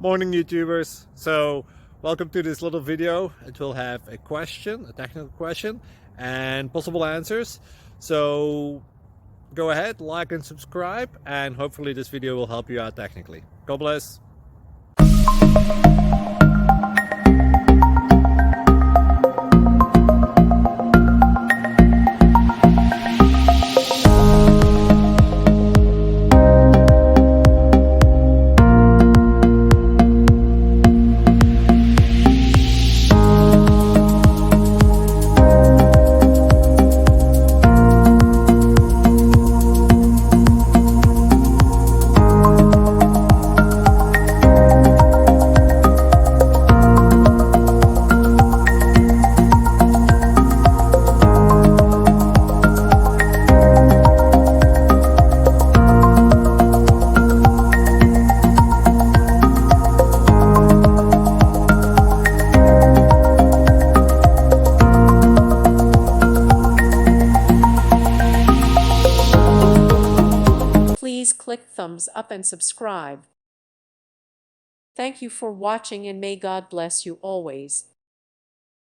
Morning YouTubers. So welcome to this little video. It will have a question, a technical question, and possible answers. So go ahead, like and subscribe, and hopefully this video will help you out technically. God bless. Please click thumbs up and subscribe. Thank you for watching and may God bless you always.